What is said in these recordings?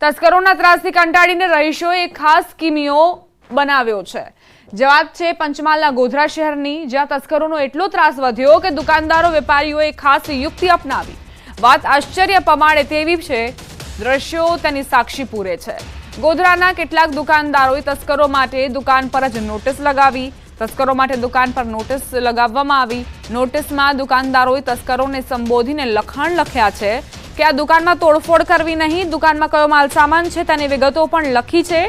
તસ્કરોના ત્રાસથી કંટાળીને રહીશોએ એક ખાસ કિમિયો બનાવ્યો છે। જવાબ છે પંચમહાલના ગોધરા શહેરની, જ્યાં તસ્કરોનો એટલો ત્રાસ વધ્યો કે દુકાનદારો વેપારીઓએ ખાસ યુક્તિ અપનાવી। વાત આશ્ચર્ય પમાડે તેવી છે, દ્રશ્યો તેની સાક્ષી પૂરે છે। ગોધરાના કેટલાક દુકાનદારોએ તસ્કરો માટે દુકાન પર જ નોટિસ લગાવી। તસ્કરો માટે દુકાન પર નોટિસ લગાવવામાં આવી। નોટિસમાં દુકાનદારોએ તસ્કરોને સંબોધીને લખાણ લખ્યા છે કે આ દુકાનમાં તોડફોડ કરવી નહીં, દુકાનમાં કયો માલ સામાન છે તેની વિગતો પણ લખી છે।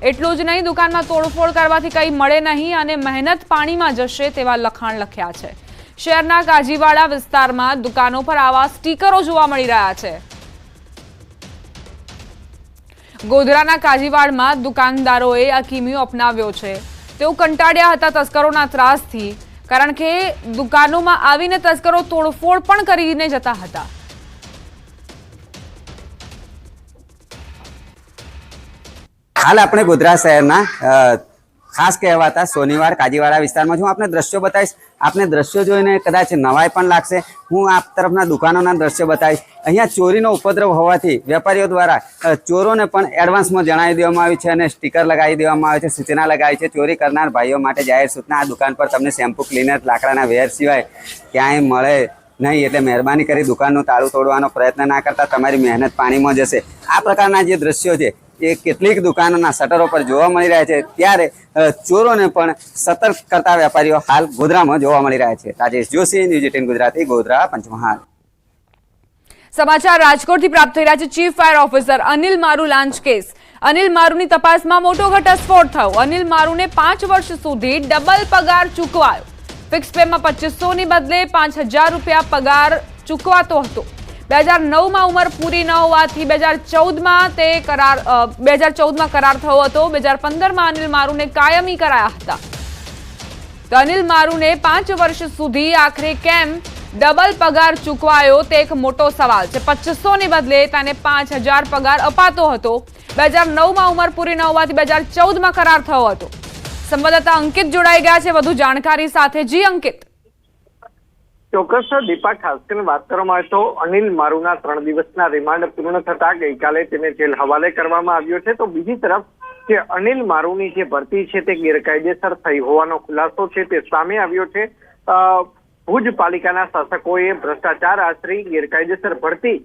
એટલું જ નહીં, દુકાનમાં તોડફોડ કરવાથી કંઈ મળે નહીં અને મહેનત પાણીમાં જશે તેવા લખાણ લખ્યા છે। શહેરના કાજીવાડા વિસ્તારમાં દુકાનો પર આવા સ્ટીકરો જોવા મળી રહ્યા છે। ગોધરાના કાજીવાડમાં દુકાનદારોએ આ કિમિયો અપનાવ્યો છે। તેઓ કંટાળ્યા હતા તસ્કરોના ત્રાસથી, કારણ કે દુકાનોમાં આવીને તસ્કરો તોડફોડ પણ કરીને જતા હતા। हाल अपने गोधरा शहर खास कहवाता सोनीवाड़ काजीवाड़ा विस्तार में आपने दृश्यों बताईश। आपने दृश्यों जोईने कदाच नवाई पण लागशे। हूँ आप तरफना दुकानों दृश्य बताईश। अहींया चोरीनो उपद्रव होवाथी वेपारीओ द्वारा चोरोने पण एडवांस में जणावी देवामां आव्युं छे अने स्टीकर लगावी देवामां आवे छे, सूचना लगावी छे। चोरी करनार भाईओ माटे जाहेर सूचना, आ दुकान पर तमने शेम्पू, क्लीनर, लाकडाना वेर सिवाय क्यांय मळे नहीं, एटले मेहरबानी करी दुकाननुं ताळुं तोडवानो प्रयत्न ना करता, तमारी मेहनत पाणीमां जशे। आ प्रकारना जे दृश्यो छे એ કેટલીક દુકાનોના શટરો પર જોવા મળી રહ્યા છે, ત્યારે ચોરોને પણ સતર્ક કરતા વેપારીઓ હાલ ગોધરામાં જોવા મળી રહ્યા છે। રાજેશ જોશી, ન્યૂઝ 18 ગુજરાતી, ગોધરા, પંચમહાલ। સમાચાર રાજકોટથી પ્રાપ્ત થઈ રહ્યા છે। ચીફ ફાયર ઓફિસર અનિલ મારુ લાંચ કેસ। અનિલ મારુની તપાસમાં મોટો ઘટસ્ફોટ થયો। અનિલ મારુને 5 વર્ષ સુધી ડબલ પગાર ચૂકવાયો। ફિક્સ પેમાં 2500 ની બદલે 5000 રૂપિયા પગાર ચૂકવાતો હતો। 2009 માં ઉંમર પૂરી ન હોવાથી 2014 માં કરાર થયો હતો। 2015 માં અનિલ મારુને કાયમી કરાયા હતા। તો અનિલ મારુને 5 વર્ષ સુધી આખરે કેમ ડબલ પગાર ચૂકવાયો તે એક મોટો સવાલ છે। 2500 ની બદલે તેને 5000 પગાર અપાતો હતો। 2009 માં ઉંમર પૂરી ન હોવાથી 2014 માં કરાર થયો હતો। સંવાદદાતા અંકિત જોડાઈ ગયા છે વધુ જાણકારી સાથે। જી અંકિત। ચોક્કસ દીપા, ખાસ કરીને વાત કરવામાં આવે તો અનિલ મારુના 3 દિવસના રિમાન્ડ પૂર્ણ થતા ગઈકાલે તેને જેલ હવાલે કરવામાં આવ્યો છે। તો બીજી તરફ જે અનિલ મારુની જે ભરતી છે તે ગેરકાયદેસર થઈ હોવાનો ખુલાસો છે તે સામે આવ્યો છે। ભુજ પાલિકાના શાસકોએ ભ્રષ્ટાચાર આચરી ગેરકાયદેસર ભરતી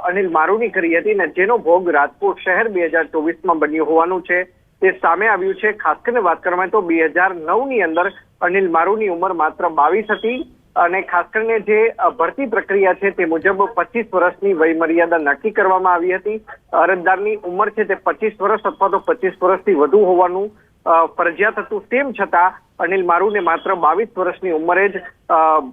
અનિલ મારુની કરી હતી ને જેનો ભોગ રાજકોટ શહેર 2024માં બન્યું હોવાનું છે તે સામે આવ્યું છે। ખાસ કરીને વાત કરવામાં તો 2009 ની અંદર અનિલ મારુની ઉંમર માત્ર 22 હતી અને ખાસ કરીને જે ભરતી પ્રક્રિયા છે તે મુજબ 25 વર્ષની વય મર્યાદા નક્કી કરવામાં આવી હતી। અરજદારની ઉંમર છે તે 25 વર્ષ અથવા તો 25 વર્ષથી વધુ હોવાનું ફરજિયાત હતું। તેમ છતાં અનિલ મારુને માત્ર 22 વર્ષની ઉંમરે જ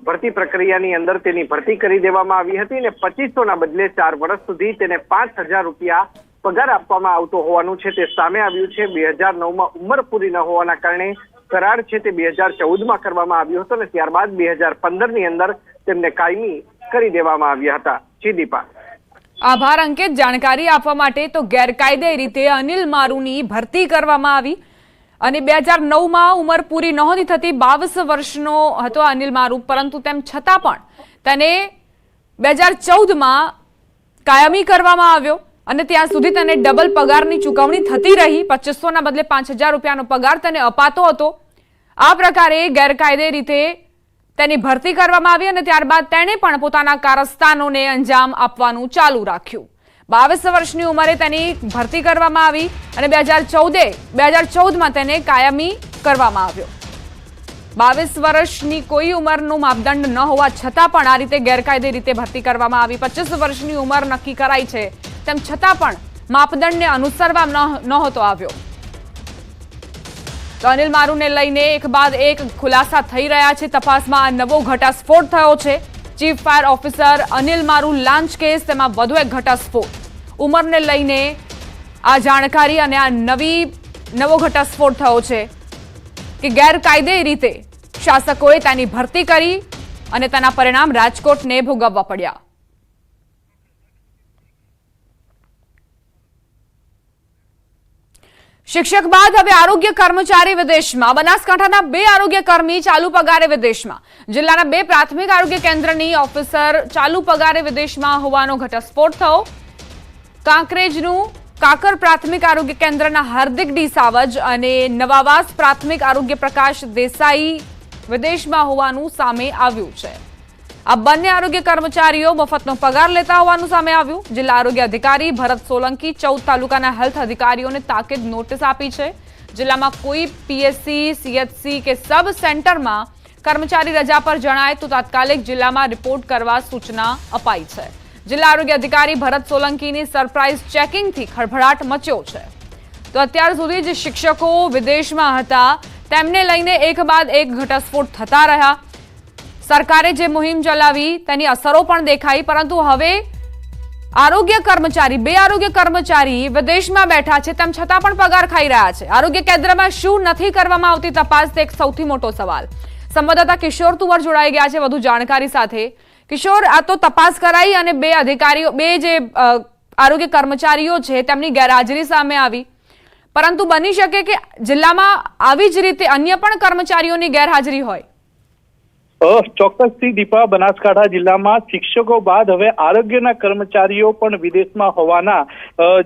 ભરતી પ્રક્રિયાની અંદર તેની ભરતી કરી દેવામાં આવી હતી અને 2500 ના બદલે 4 વર્ષ સુધી તેને 5000 રૂપિયા પગાર આપવામાં આવતો હોવાનું છે તે સામે આવ્યું છે। 2009માં ઉંમર પૂરી ન હોવાના કારણે કરાર છે તે 2014માં કરવામાં આવ્યો હતો અને ત્યારબાદ 2015 ની અંદર તેમને કાયમી કરી દેવામાં આવ્યા હતા। જી દીપા। આભાર અંકિત જાણકારી આપવા માટે। તો ગેરકાયદે રીતે અનિલ મારુની ભરતી કરવામાં આવી અને 2009માં ઉંમર પૂરી નહોતી થતી। 22 વર્ષનો હતો અનિલ મારુ, પરંતુ તેમ છતાં પણ તેને 2014માં કાયમી કરવામાં આવ્યો અને ત્યાં સુધી તેને ડબલ પગારની ચૂકવણી થતી રહી। 2500 ના બદલે 5000 રૂપિયાનો પગાર તેને અપાતો હતો। આ પ્રકારે ગેરકાયદે રીતે તેની ભરતી કરવામાં આવી અને ત્યારબાદ તેણે પણ પોતાના કારસ્તાનોને અંજામ આપવાનું ચાલુ રાખ્યું। 22 વર્ષની ઉંમરે તેની ભરતી કરવામાં આવી અને 2014માં તેને કાયમી કરવામાં આવ્યો। 22 વર્ષની કોઈ ઉંમરનું માપદંડ ન હોવા છતાં પણ આ રીતે ગેરકાયદે રીતે ભરતી કરવામાં આવી। 25 વર્ષની ઉંમર નક્કી કરાઈ છે, તેમ છતાં પણ માપદંડને અનુસરવામાં નહોતો આવ્યો। તો અનિલ મારુને લઈને એક બાદ એક ખુલાસા થઈ રહ્યા છે। તપાસમાં નવો ઘટસ્ફોટ થયો છે। ચીફ ફાયર ઓફિસર અનિલ મારુ લાંચ કેસ, તેમાં વધુ એક ઘટસ્ફોટ। ઉંમરને લઈને આ જાણકારી અને આ નવો ઘટસ્ફોટ થયો છે કે ગેરકાયદે રીતે શાસકોએ તેની ભરતી કરી અને તેના પરિણામ રાજકોટને ભોગવવા પડ્યા। શિક્ષક બાદ હવે આરોગ્ય કર્મચારી વિદેશમાં। બનાસકાંઠાના 2 આરોગ્ય કર્મી ચાલુ પગારે વિદેશમાં। જિલ્લાના 2 પ્રાથમિક આરોગ્ય કેન્દ્રની ઓફિસર ચાલુ પગારે વિદેશમાં હોવાનો ઘટસ્ફોટ થયો। કાંકરેજનું કાકર પ્રાથમિક આરોગ્ય કેન્દ્રના હાર્દિક ડી સાવજ અને નવાવાસ પ્રાથમિક આરોગ્ય પ્રકાશ દેસાઈ વિદેશમાં હોવાનું સામે આવ્યું છે। આ બંને આરોગ્ય કર્મચારીઓ મફતનો પગાર લેતા હોવાનું સામે આવ્યું। જિલ્લા આરોગ્ય અધિકારી ભરત સોલંકી 14 તાલુકાના હેલ્થ અધિકારીઓને તાકીદ નોટિસ આપી છે। જિલ્લામાં કોઈ પીએસસી, સીએચસી કે સબ સેન્ટરમાં કર્મચારી રજા પર જણાય તો તાત્કાલિક જિલ્લામાં રિપોર્ટ કરવા સૂચના અપાઈ છે। જિલ્લા આરોગ્ય અધિકારી ભરત સોલંકીની સરપ્રાઇઝ ચેકિંગથી ખળભળાટ મચ્યો છે। તો અત્યાર સુધી જે શિક્ષકો વિદેશમાં હતા તેમને લઈને એક બાદ એક ઘટસ્ફોટ થતા રહ્યા। સરકારે જે મુહિમ ચલાવી તેની અસરો પણ દેખાઈ, પરંતુ હવે આરોગ્ય કર્મચારી, બે આરોગ્ય કર્મચારી વિદેશમાં બેઠા છે તેમ છતાં પણ પગાર ખાઈ રહ્યા છે। આરોગ્ય કેન્દ્રમાં શું નથી કરવામાં આવતી તપાસ, તે એક સૌથી મોટો સવાલ। સંવાદદાતા કિશોર તુવર જોડાઈ ગયા છે વધુ જાણકારી સાથે। કિશોર, આ તો તપાસ કરાઈ અને બે અધિકારીઓ, બે જે આરોગ્ય કર્મચારીઓ છે તેમની ગેરહાજરી સામે આવી, પરંતુ બની શકે કે જિલ્લામાં આવી જ રીતે અન્ય પણ કર્મચારીઓની ગેરહાજરી હોય। ચોક્કસથી દીપા, બનાસકાંઠા જિલ્લામાં શિક્ષકો બાદ હવે આરોગ્યના કર્મચારીઓ પણ વિદેશમાં હોવાના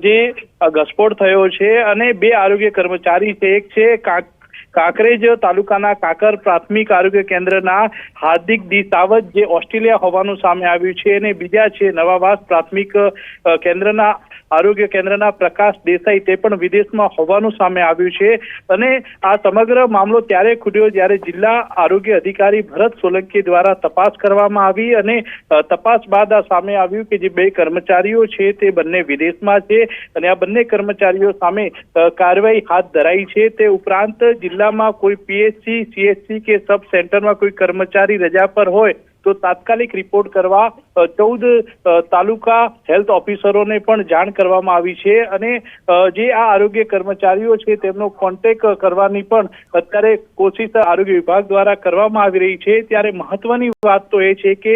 જે ઘસફોડ થયો છે અને બે આરોગ્ય કર્મચારી છે, એક છે કાંકરેજ તાલુકાના કાકર પ્રાથમિક આરોગ્ય કેન્દ્રના હાર્દિક ડી સાવજ જે ઓસ્ટ્રેલિયા હોવાનું સામે આવ્યું છે અને બીજા છે નવાવાસ પ્રાથમિક કેન્દ્રના આરોગ્ય કેન્દ્રના પ્રકાશ દેસાઈ, તે પણ વિદેશમાં હોવાનું સામે આવ્યું છે। અને આ સમગ્ર મામલો ત્યારે ખુલ્યો જ્યારે જિલ્લા આરોગ્ય અધિકારી ભરત સોલંકી દ્વારા તપાસ કરવામાં આવી અને તપાસ બાદ આ સામે આવ્યું કે જે બે કર્મચારીઓ છે તે બંને વિદેશમાં છે અને આ બંને કર્મચારીઓ સામે કાર્યવાહી હાથ ધરાઈ છે। તે ઉપરાંત જિલ્લામાં કોઈ પીએચસી, સીએચસી કે સબ સેન્ટરમાં કોઈ કર્મચારી રજા પર હોય તો તાત્કાલિક રિપોર્ટ કરવા 14 તાલુકા હેલ્થ ઓફિસરોને પણ જાણ કરવામાં આવી છે અને જે આ આરોગ્ય કર્મચારીઓ છે તેમનો કોન્ટેક્ટ કરવાની પણ અત્યારે કોશિશ આરોગ્ય વિભાગ દ્વારા કરવામાં આવી રહી છે। ત્યારે મહત્વની વાત તો એ છે કે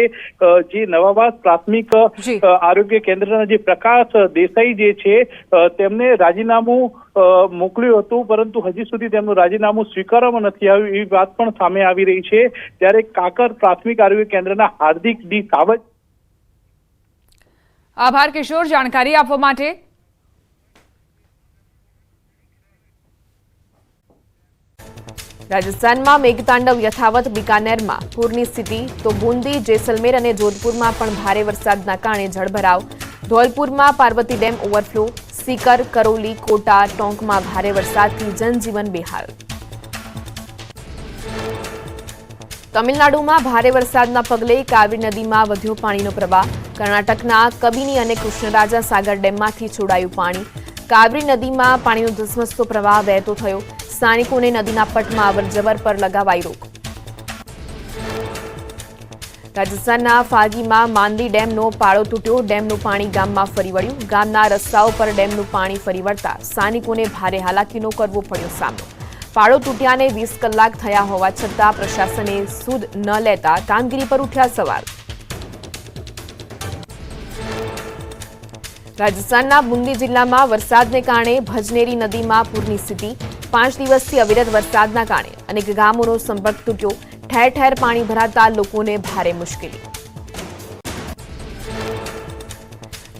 જે નવાવાસ પ્રાથમિક આરોગ્ય કેન્દ્રના જે પ્રકાશ દેસાઈ જે છે તેમને રાજીનામું મોકલ્યું હતું, પરંતુ હજી સુધી તેમનું રાજીનામું સ્વીકારવામાં નથી આવ્યું, એવી વાત પણ સામે આવી રહી છે। ત્યારે કાકર પ્રાથમિક આરોગ્ય કેન્દ્રના હાર્દિક ડી સાવજ। આભાર કિશોર, જાણકારી આપવા માટે। રાજસ્થાનમાં મેઘતાંડવ યથાવત, બીકાનેરમાં પૂરની સ્થિતિ, તો બુંદી, જેસલમેર અને જોધપુરમાં પણ ભારે વરસાદના કારણે જળભરાવ। ધોલપુરમાં પાર્વતી ડેમ ઓવરફ્લો, सीकर, करौली, कोटा, टोंकમાં ભારે વરસાદથી જનજીવન બેહાલ। તમિલનાડુમાં ભારે વરસાદના પગલે કાવેરી નદીમાં વધ્યો પાણીનો પ્રવાહ। કર્ણાટકના કબીની અને કૃષ્ણરાજા સાગર ડેમમાંથી છોડાયું પાણી। કાવેરી નદીમાં પાણીનો ધસમસતો પ્રવાહ વહેતો થયો। સ્થાનિકોને નદીના પટમાં અવરજવર પર લગાવાઈ રોક। રાજસ્થાનના ફાગીમાં માંદી ડેમનો પાળો તૂટ્યો। ડેમનું પાણી ગામમાં ફરી વળ્યું। ગામના રસ્તાઓ પર ડેમનું પાણી ફરી વળતા સ્થાનિકોને ભારે હાલાકીનો કરવો પડ્યો સામનો। પાળો તૂટ્યાને 20 કલાક થયા હોવા છતાં પ્રશાસને સુધ ન લેતા કામગીરી પર ઉઠ્યા સવાલ। રાજસ્થાનના બુંદી જિલ્લામાં વરસાદને કારણે ભજનેરી નદીમાં પૂરની સ્થિતિ। 5 દિવસથી અવિરત વરસાદના કારણે અનેક ગામોનો સંપર્ક તૂટ્યો। ઠેર ઠેર પાણી ભરાતા લોકોને ભારે મુશ્કેલી।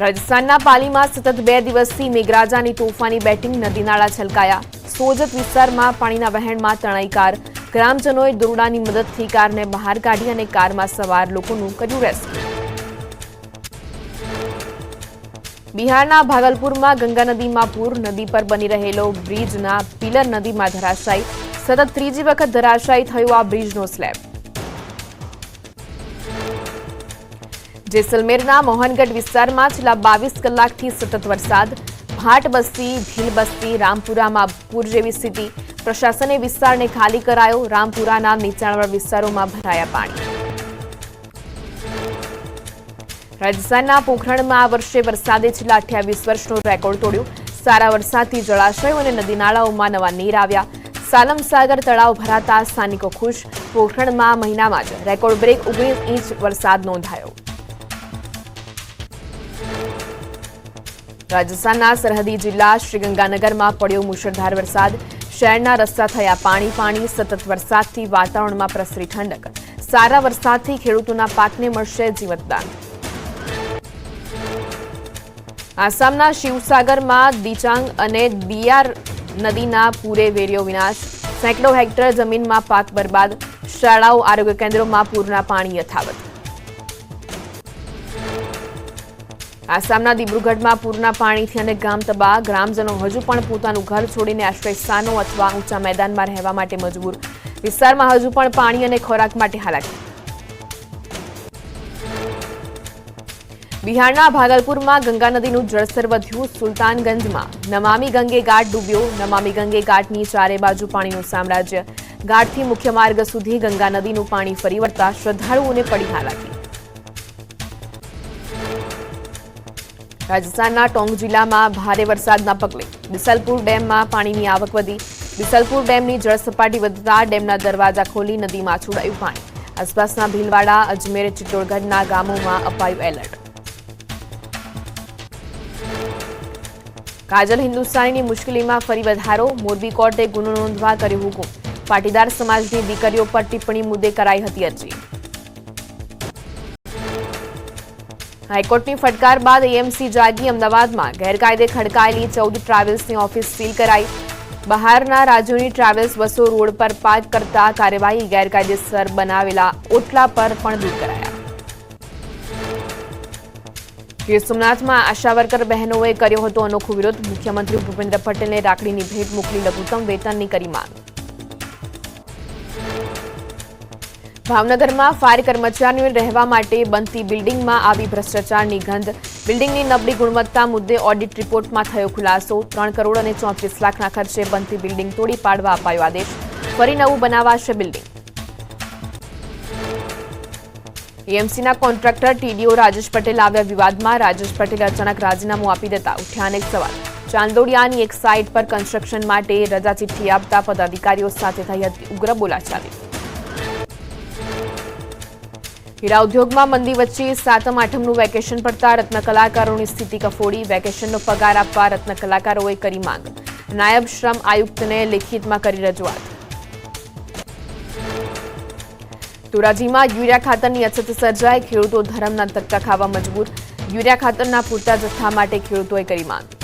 રાજસ્થાનના પાલીમાં સતત 2 દિવસથી મેઘરાજાની તોફાની બેટિંગ, નદી નાળા છલકાયા। સોજત વિસ્તારમાં પાણીના વહેણમાં તણાઈ કાર। ગ્રામજનોએ દોરડાની મદદથી કારને બહાર કાઢી અને કારમાં સવાર લોકોનું કર્યું રેસ્ક્યુ। બિહારના ભાગલપુરમાં ગંગા નદીમાં પૂર, નદી પર બની રહેલો બ્રિજના પિલર નદીમાં ધરાશાયી। સતત ત્રીજી વખત ધરાશાયી થયો આ બ્રિજનો સ્લેબ। જેસલમેરના મોહનગઢ વિસ્તારમાં છેલ્લા 22 કલાકથી સતત વરસાદ। ભાટ બસ્તી, ભીલ બસ્તી, રામપુરામાં પૂર જેવી સ્થિતિ। પ્રશાસને વિસ્તારને ખાલી કરાયો। રામપુરાના નીચાણવાળા વિસ્તારોમાં ભરાયા પાણી। રાજસ્થાનના પોખરણમાં આ વર્ષે વરસાદે છેલ્લા 28 વર્ષનો રેકોર્ડ તોડ્યો। સારા વરસાદથી જળાશયો અને નદી નાળાઓમાં નવા નીર આવ્યા। સાલમસાગર તળાવ ભરાતા સ્થાનિકો ખુશ। પોખરણમાં મહિનામાં જ રેકોર્ડ બ્રેક 19 ઇંચ વરસાદ નોંધાયો। રાજસ્થાનના સરહદી જિલ્લા શ્રીગંગાનગરમાં પડ્યો મુશળધાર વરસાદ। શહેરના રસ્તા થયા પાણી પાણી। સતત વરસાદથી વાતાવરણમાં પ્રસરી ઠંડક। સારા વરસાદથી ખેડૂતોના પાકને મળશે જીવતદાન। આસામના શિવસાગરમાં દિચાંગ અને દિયાર નદીના પૂરે વેર્યો વિનાશ, સેંકડો હેક્ટર જમીનમાં પાક બરબાદ, શાળાઓ આરોગ્ય કેન્દ્રોમાં પૂરના પાણી યથાવત. આસામના દિબ્રુગઢમાં પૂરના પાણીથી અનેક ગામ તબાહ, ગ્રામજનો હજુ પણ પોતાનું ઘર છોડીને આશ્રયસ્થાનો અથવા ઊંચા મેદાનમાં રહેવા માટે મજબૂર. વિસ્તારમાં હજુ પણ પાણી અને ખોરાક માટે હાલાકી. બિહારના ભાગલપુરમાં ગંગા નદીનું જળસ્તર વધ્યું, સુલતાનગંજમાં નમામી ગંગે ઘાટ ડૂબ્યો, નમામી ગંગે ઘાટની ચારે બાજુ પાણીનું સામ્રાજ્ય, ઘાટથી મુખ્ય માર્ગ સુધી ગંગા નદીનું પાણી ફરી વળતા શ્રદ્ધાળુઓને પડી હાલાકી. રાજસ્થાનના ટોંક જિલ્લામાં ભારે વરસાદના પગલે બિસલપુર ડેમમાં પાણીની આવક વધી, બિસલપુર ડેમની જળસપાટી વધતા ડેમના દરવાજા ખોલી નદીમાં છોડાયું પાણી. આસપાસના ભીલવાડા, અજમેર, ચિત્તોડગઢના ગામોમાં અપાયું એલર્ટ. કાજલ હિન્દુસ્તાનીની મુશ્કેલીમાં ફરી વધારો, મોરબી કોર્ટે ગુનો નોંધવા કર્યો હુકુમ, પાટીદાર સમાજની દીકરીઓ પર ટિપ્પણી મુદ્દે કરાઈ હતી અરજી. હાઈકોર્ટની ફટકાર બાદ એએમસી જાગી, અમદાવાદમાં ગેરકાયદે ખડકાયેલી 14 ટ્રાવેલ્સની ઓફિસ સીલ કરાઈ, બહારના રાજ્યોની ટ્રાવેલ્સ બસો રોડ પર પાર્ક કરતા કાર્યવાહી, ગેરકાયદેસર બનાવેલા ઓટલા પર પણ દૂર કરાયા. ગીર સોમનાથમાં આશા વર્કર બહેનોએ કર્યો હતો અનોખો વિરોધ, મુખ્યમંત્રી ભૂપેન્દ્ર પટેલને રાખડીની ભેટ મોકલી લઘુત્તમ વેતનની કરી માંગ. ભાવનગરમાં ફાયર કર્મચારીઓને રહેવા માટે બનતી બિલ્ડિંગમાં આવી ભ્રષ્ટાચારની ગંધ, બિલ્ડિંગની નબળી ગુણવત્તા મુદ્દે ઓડિટ રિપોર્ટમાં થયો ખુલાસો, 3 કરોડ અને 34 લાખના ખર્ચે બનતી બિલ્ડિંગ તોડી પાડવા અપાયો આદેશ, ફરી નવું બનાવાશે બિલ્ડિંગ. એએમસીના કોન્ટ્રાક્ટર ટીડીઓ રાજેશ પટેલ આવ્યા વિવાદમાં, રાજેશ પટેલે અચાનક રાજીનામું આપી દેતા ઉઠ્યા અનેક સવાલ. ચાંદોડિયાની એક સાઇટ પર કન્સ્ટ્રક્શન માટે રજા ચિઠ્ઠી આપતા પદાધિકારીઓ સાથે થઈ હતી ઉગ્ર બોલાચાલી. હીરા ઉદ્યોગમાં મંદી વચ્ચે 7મ 8મનું વેકેશન પડતા રત્ન કલાકારોની સ્થિતિ કફોડી, વેકેશનનો પગાર આપવા રત્ન કલાકારોએ કરી માંગ, નાયબ શ્રમ આયુક્તને લેખિતમાં કરી રજૂઆત. ધોરાજીમાં યુરિયા ખાતરની અછત સર્જાઈ, ખેડૂતો ધરમના ધક્કા ખાવા મજબૂર, યુરિયા ખાતરના પૂરતા જથ્થા માટે ખેડૂતોએ કરી માંગ.